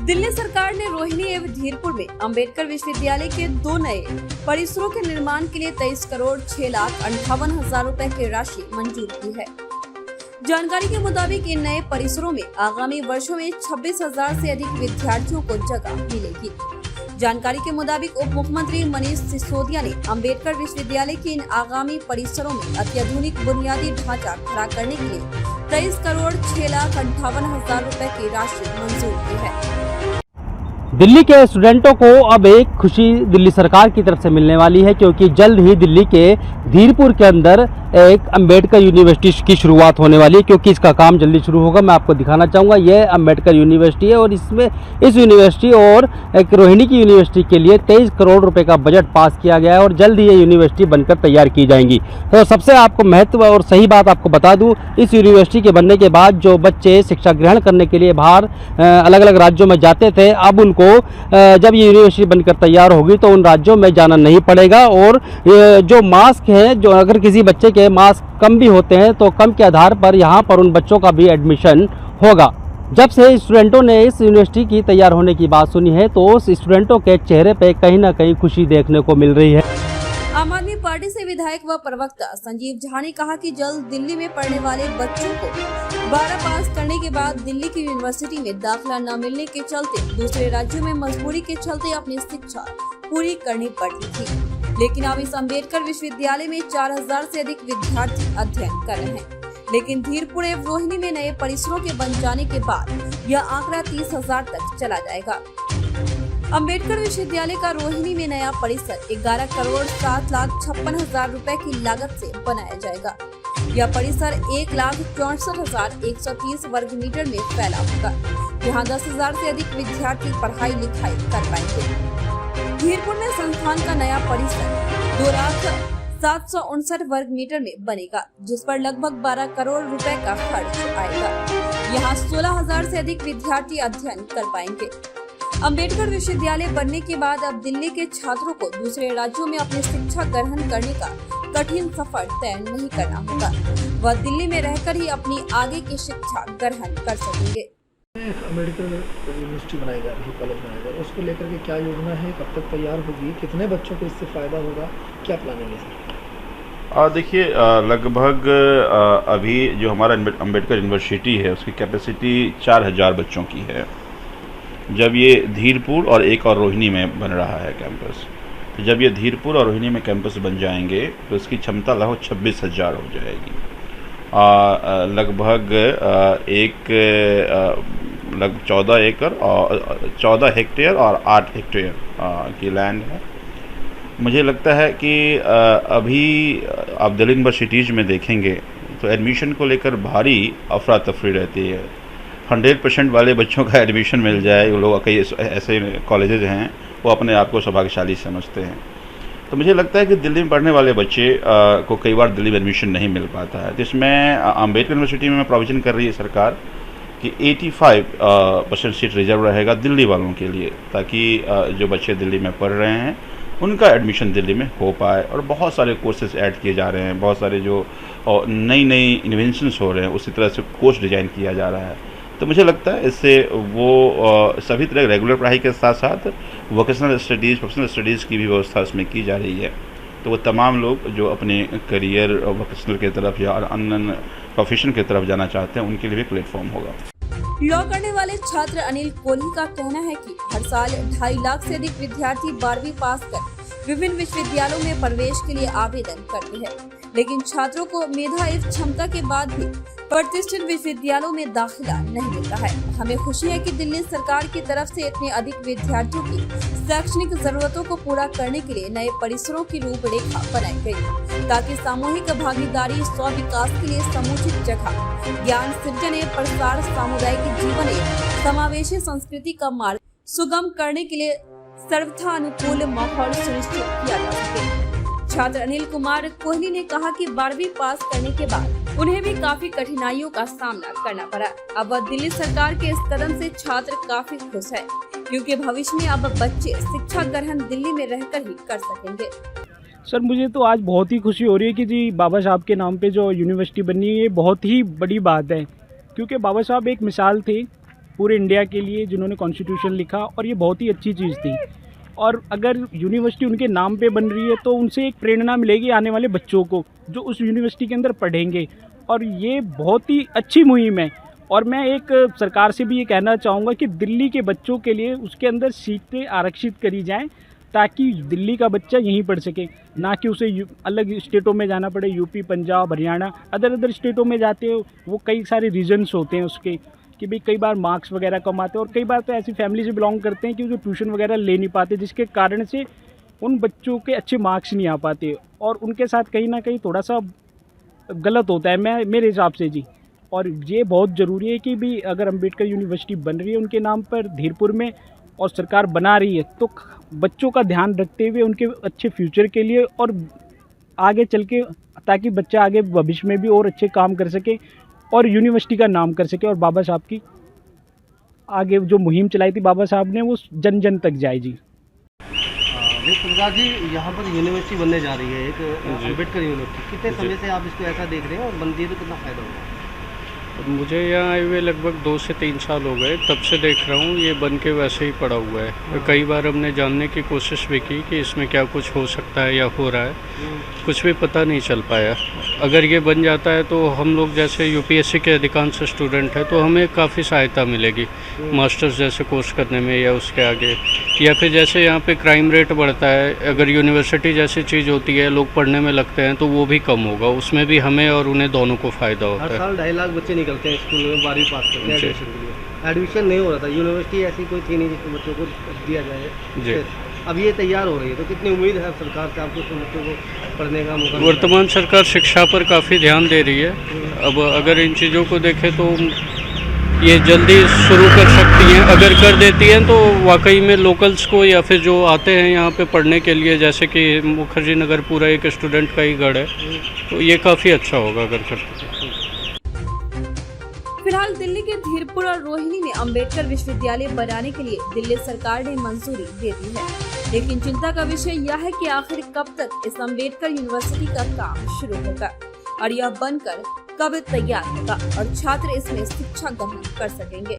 दिल्ली सरकार ने रोहिणी एवं धीरपुर में अंबेडकर विश्वविद्यालय के 2 नए परिसरों के निर्माण के लिए 23 करोड़ 6,58,000 रुपए की राशि मंजूर की है। जानकारी के मुताबिक इन नए परिसरों में आगामी वर्षों में 26,000 से अधिक विद्यार्थियों को जगह मिलेगी। जानकारी के मुताबिक उप मुख्यमंत्री मनीष सिसोदिया ने अंबेडकर विश्वविद्यालय के इन आगामी परिसरों में अत्याधुनिक बुनियादी ढांचा खड़ा करने के लिए 23 करोड़ 6,58,000 रुपए की राशि मंजूर की है। दिल्ली के स्टूडेंटों को अब एक खुशी दिल्ली सरकार की तरफ से मिलने वाली है, क्योंकि जल्द ही दिल्ली के धीरपुर के अंदर एक अंबेडकर यूनिवर्सिटी की शुरुआत होने वाली है, क्योंकि इसका काम जल्दी शुरू होगा। मैं आपको दिखाना चाहूँगा, यह अंबेडकर यूनिवर्सिटी है और इसमें इस यूनिवर्सिटी और एक रोहिणी की यूनिवर्सिटी के लिए 23 करोड़ रुपए का बजट पास किया गया है और जल्द ही ये यूनिवर्सिटी बनकर तैयार की जाएंगी। तो सबसे आपको महत्व और सही बात आपको बता दूँ, इस यूनिवर्सिटी के बनने के बाद जो बच्चे शिक्षा ग्रहण करने के लिए बाहर अलग अलग राज्यों में जाते थे, अब उनको जब ये यूनिवर्सिटी बनकर तैयार होगी तो उन राज्यों में जाना नहीं पड़ेगा। और जो मास्क हैं, जो अगर किसी बच्चे के मास्क कम भी होते हैं तो कम के आधार पर यहाँ पर उन बच्चों का भी एडमिशन होगा। जब से स्टूडेंटों ने इस यूनिवर्सिटी की तैयार होने की बात सुनी है तो उस स्टूडेंटों के चेहरे पे कहीं ना कहीं खुशी देखने को मिल रही है। आम आदमी पार्टी से विधायक व प्रवक्ता संजीव झा ने कहा कि जल्द दिल्ली में पढ़ने वाले बच्चों को 12 पास करने के बाद दिल्ली की यूनिवर्सिटी में दाखिला न मिलने के चलते दूसरे राज्यों में मजबूरी के चलते अपनी शिक्षा पूरी करनी पड़ती थी, लेकिन अब इस अंबेडकर विश्वविद्यालय में 4,000 से अधिक विद्यार्थी अध्ययन कर रहे हैं। लेकिन धीरपुर एवं रोहिणी में नए परिसरों के बन जाने के बाद यह आंकड़ा 30,000 तक चला जाएगा। अंबेडकर विश्वविद्यालय का रोहिणी में नया परिसर 11 करोड़ 7,56,000 रुपए की लागत से बनाया जाएगा। यह परिसर 1,64,130 वर्ग मीटर में फैला होगा, जहां 10,000 से अधिक विद्यार्थी पढ़ाई लिखाई कर पाएंगे। धीरपुर में संस्थान का नया परिसर 2,07,59 वर्ग मीटर में बनेगा, जिस पर लगभग 12 करोड़ रुपए का खर्च आएगा। यहाँ 16,000 से अधिक विद्यार्थी अध्ययन कर पाएंगे। अंबेडकर विश्वविद्यालय बनने के बाद अब दिल्ली के छात्रों को दूसरे राज्यों में अपनी शिक्षा ग्रहण करने का कठिन सफर तय नहीं करना होगा। वह दिल्ली में रहकर ही अपनी आगे की शिक्षा ग्रहण कर सकेंगे। अंबेडकर यूनिवर्सिटी बनाई जा रही है, कॉलेज बनाया जा रहा है, उसको लेकर के क्या योजना है, कब तक तैयार होगी, कितने बच्चों को इससे फायदा होगा, क्या प्लानिंग है? देखिए, लगभग अभी जो हमारा अंबेडकर यूनिवर्सिटी है उसकी कैपेसिटी 4,000 बच्चों की है। जब ये धीरपुर और एक और रोहिणी में बन रहा है कैंपस, तो जब ये धीरपुर और रोहिणी में कैंपस बन जाएंगे तो इसकी क्षमता लगभग 26,000 हो जाएगी। लगभग 14 एकड़ और 14 हेक्टेयर और 8 हेक्टेयर की लैंड है। मुझे लगता है कि अभी आप दिल्ली यूनिवर्सिटीज़ में देखेंगे तो एडमिशन को लेकर भारी अफरा तफरी रहती है। 100% वाले बच्चों का एडमिशन मिल जाए, वो लोग कई ऐसे कॉलेजेस हैं वो अपने आप को सौभाग्यशाली समझते हैं। तो मुझे लगता है कि दिल्ली में पढ़ने वाले बच्चे को कई बार दिल्ली में एडमिशन नहीं मिल पाता है। जिसमें अंबेडकर यूनिवर्सिटी में प्रोविज़न कर रही है सरकार कि 85% सीट रिजर्व रहेगा दिल्ली वालों के लिए, ताकि जो बच्चे दिल्ली में पढ़ रहे हैं उनका एडमिशन दिल्ली में हो पाए। और बहुत सारे कोर्सेज ऐड किए जा रहे हैं, बहुत सारे जो नई इन्वेंशंस हो रहे हैं, उसी तरह से कोर्स डिज़ाइन किया जा रहा है। तो मुझे लगता है इससे वो सभी तरह रेगुलर पढ़ाई के साथ साथ वोकेशनल स्टडीज़, प्रोफेशनल स्टडीज़ की भी व्यवस्था उसमें की जा रही है। तो वो तमाम लोग जो अपने करियर वोकेशनल की तरफ या अन्य प्रोफेशन की तरफ जाना चाहते हैं उनके लिए भी प्लेटफॉर्म होगा। लॉ करने वाले छात्र अनिल कोहली का कहना है कि हर साल 2.5 लाख से अधिक विद्यार्थी 12वीं पास कर विभिन्न विश्वविद्यालयों में प्रवेश के लिए आवेदन करते हैं, लेकिन छात्रों को मेधा एवं क्षमता के बाद भी प्रतिष्ठित विश्वविद्यालयों में दाखिला नहीं मिलता है। हमें खुशी है कि दिल्ली सरकार की तरफ से इतने अधिक विद्यार्थियों की शैक्षणिक जरूरतों को पूरा करने के लिए नए परिसरों की रूपरेखा बनाई गई, ताकि सामूहिक भागीदारी, स्व विकास के लिए समुचित जगह, ज्ञान सृजन एवं प्रसार, सामुदायिक जीवन एवं समावेशी संस्कृति का मार्ग सुगम करने के लिए सर्वथा अनुकूल माहौल सुनिश्चित किया जा सके। छात्र अनिल कुमार कोहली ने कहा कि 12वीं पास करने के बाद उन्हें भी काफी कठिनाइयों का सामना करना पड़ा। अब दिल्ली सरकार के इस कदम से छात्र काफी खुश है, क्योंकि भविष्य में अब बच्चे शिक्षा ग्रहण दिल्ली में रहकर ही कर सकेंगे। सर, मुझे तो आज बहुत ही खुशी हो रही है कि जी बाबा साहब के नाम पे जो यूनिवर्सिटी बनी है ये बहुत ही बड़ी बात है, क्योंकि बाबा साहब एक मिसाल थे पूरे इंडिया के लिए जिन्होंने कॉन्स्टिट्यूशन लिखा, और ये बहुत ही अच्छी चीज़ थी। और अगर यूनिवर्सिटी उनके नाम पे बन रही है तो उनसे एक प्रेरणा मिलेगी आने वाले बच्चों को जो उस यूनिवर्सिटी के अंदर पढ़ेंगे, और ये बहुत ही अच्छी मुहिम है। और मैं एक सरकार से भी ये कहना चाहूँगा कि दिल्ली के बच्चों के लिए उसके अंदर सीटें आरक्षित करी जाएं ताकि दिल्ली का बच्चा यहीं पढ़ सके, ना कि उसे अलग स्टेटों में जाना पड़े। यूपी, पंजाब, हरियाणा, अदर स्टेटों में जाते हो, वो कई सारे रीजन्स होते हैं उसके कि भाई कई बार मार्क्स वगैरह कम आते हैं, और कई बार तो ऐसी फैमिली से बिलोंग करते हैं कि जो ट्यूशन वगैरह ले नहीं पाते, जिसके कारण से उन बच्चों के अच्छे मार्क्स नहीं आ पाते, और उनके साथ कहीं ना कहीं थोड़ा सा गलत होता है मेरे हिसाब से जी। और ये बहुत ज़रूरी है कि भी अगर अम्बेडकर यूनिवर्सिटी बन रही है उनके नाम पर धीरपुर में, और सरकार बना रही है, तो बच्चों का ध्यान रखते हुए उनके अच्छे फ्यूचर के लिए और आगे चल के, ताकि बच्चा आगे भविष्य में भी और अच्छे काम कर सके और यूनिवर्सिटी का नाम कर सके, और बाबा साहब की आगे जो मुहिम चलाई थी बाबा साहब ने वो जन जन तक जाए जी। सरदार जी, यहाँ पर यूनिवर्सिटी बनने जा रही है, एक अम्बेडकर यूनिवर्सिटी, कितने समय से आप इसको ऐसा देख रहे हैं और बनती है तो कितना फ़ायदा होगा? मुझे यहाँ आए हुए लगभग 2 से 3 साल हो गए, तब से देख रहा हूँ ये बन के वैसे ही पड़ा हुआ है। कई बार हमने जानने की कोशिश भी की कि इसमें क्या कुछ हो सकता है या हो रहा है, कुछ भी पता नहीं चल पाया। अगर ये बन जाता है तो हम लोग जैसे यूपीएससी के अधिकांश स्टूडेंट हैं तो हमें काफ़ी सहायता मिलेगी मास्टर्स जैसे कोर्स करने में या उसके आगे, या फिर जैसे यहाँ पे क्राइम रेट बढ़ता है, अगर यूनिवर्सिटी जैसी चीज़ होती है, लोग पढ़ने में लगते हैं तो वो भी कम होगा, उसमें भी हमें और उन्हें दोनों को फ़ायदा होता है। हर साल 2.5 लाख बच्चे निकलते हैं स्कूल में 12वीं पास करते हैं एडमिशन के लिए। एडमिशन नहीं हो रहा था, यूनिवर्सिटी ऐसी कोई थी नहीं जिसको बच्चों को दिया जाए जी। अब ये तैयार हो रही है, तो कितनी उम्मीद है सरकार से आपको बच्चों को पढ़ने का मौका? वर्तमान सरकार शिक्षा पर काफ़ी ध्यान दे रही है। अब अगर इन चीज़ों को देखें तो ये जल्दी शुरू कर सकती हैं, अगर कर देती हैं तो वाकई में लोकल्स को या फिर जो आते हैं यहाँ पे पढ़ने के लिए, जैसे कि मुखर्जी नगर पूरा एक स्टूडेंट का ही गढ़ है, तो ये काफ़ी अच्छा होगा अगर करते हैं। फिलहाल दिल्ली के धीरपुर और रोहिणी में अंबेडकर विश्वविद्यालय बनाने के लिए दिल्ली सरकार ने मंजूरी दे दी है, लेकिन चिंता का विषय यह है कि आखिर कब तक इस अंबेडकर यूनिवर्सिटी का काम शुरू होगा और यह बनकर कब तैयार होगा और छात्र इसमें शिक्षा ग्रहण कर सकेंगे।